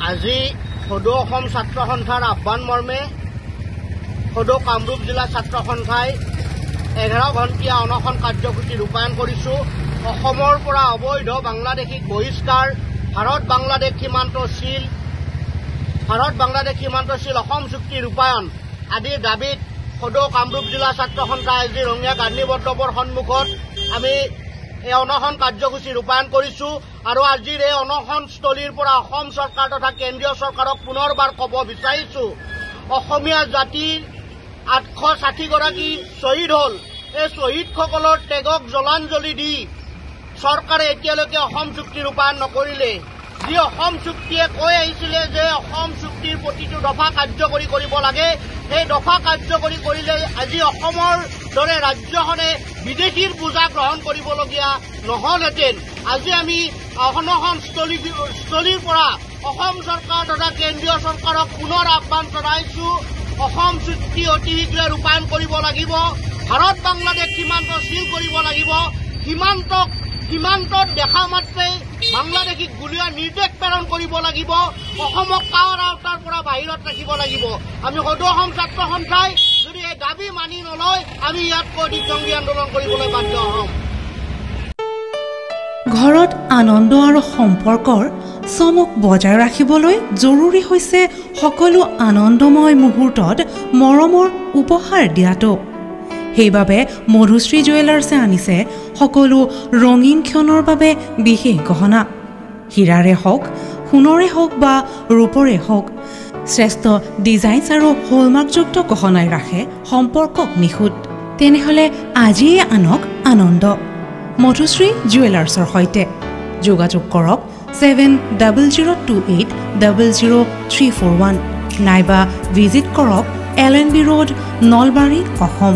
আজি সদৌ অসম ছাত্ৰ সন্থাৰ আহ্বান মৰ্মে সদৌ কামৰূপ জিলা ছাত্ৰ সন্থাই 11 ঘণ্টীয়া অনশন কাৰ্যসূচী ৰূপায়ণ কৰিছোঁ। অসমৰ পৰা অবৈধ বাংলাদেশী বহিষ্কাৰ, ভাৰত বাংলাদেশ সীমান্ত চিল অসম চুক্তি ৰূপায়ণ আদিৰ দাবীত সদৌ কামৰূপ জিলা ছাত্ৰ সন্থাই আজি ৰঙিয়া গান্ধী মণ্ডপৰ সন্মুখত আমি এই অনশন কাৰ্যসূচী ৰূপায়ণ কৰিছোঁ। আৰু আজিৰ এই অনশনস্থলীৰ পৰা অসম চৰকাৰ তথা কেন্দ্ৰীয় চৰকাৰক পুনৰবাৰ ক'ব বিচাৰিছোঁ, অসমীয়া জাতিৰ 860 গৰাকী শ্বহীদ হ'ল। এই শ্বহীদসকলৰ ত্যাগক জলাঞ্জলি দি চৰকাৰে এতিয়ালৈকে অসম চুক্তি ৰূপায়ণ নকৰিলে। যি অসম চুক্তিয়ে কৈ আহিছিলে যে অসম চুক্তিৰ প্ৰতিটো দফা কাৰ্যকৰী কৰিব লাগে, সেই দফা কাৰ্যকৰী কৰিলে আজি অসমৰ দৰে ৰাজ্যখনে বিদেশীৰ বোজা গ্ৰহণ কৰিবলগীয়া নহলহেঁতেন। আজি আমি অনশনস্থলীৰ পৰা অসম চৰকাৰ তথা কেন্দ্ৰীয় চৰকাৰক পুনৰ আহ্বান জনাইছোঁ, অসম চুক্তি অতি শীঘ্ৰে ৰূপায়ণ কৰিব লাগিব, ভাৰত বাংলাদেশ সীমান্ত চিল কৰিব লাগিব, সীমান্তত দেখা মাত্ৰেই বাংলাদেশীক গুলীয়াৰ নিৰ্দেশ প্ৰেৰণ কৰিব লাগিব, অসমক কাৱাৰ আওতাৰ পৰা বাহিৰত ৰাখিব লাগিব। আমি সদৌ অসম ছাত্ৰ সন্থাই যদি এই দাবী মানি নলয়, আমি ইয়াতকৈ দীৰ্ঘংগী আন্দোলন কৰিবলৈ বাধ্য হ'ম। ঘৰত আনন্দ আৰু সম্পৰ্কৰ চমক বজাই ৰাখিবলৈ জৰুৰী হৈছে সকলো আনন্দময় মুহূৰ্তত মৰমৰ উপহাৰ দিয়াটো। সেইবাবে মধুশ্ৰী জুৱেলাৰ্ছে আনিছে সকলো ৰঙীন ক্ষণৰ বাবে বিশেষ গহনা। হীৰাৰে হওক, সোণৰে হওক বা ৰূপৰে হওক, শ্ৰেষ্ঠ ডিজাইনছ আৰু হলমাৰ্কযুক্ত গহনাই ৰাখে সম্পৰ্কক নিখুঁত। তেনেহ'লে আজিয়ে আনক আনন্দ মধুশ্ৰী জুৱেলাৰ্ছৰ সৈতে। যোগাযোগ কৰক 7028000341 নাইবা ভিজিট কৰক LNB ৰোড, নলবাৰী, অসম।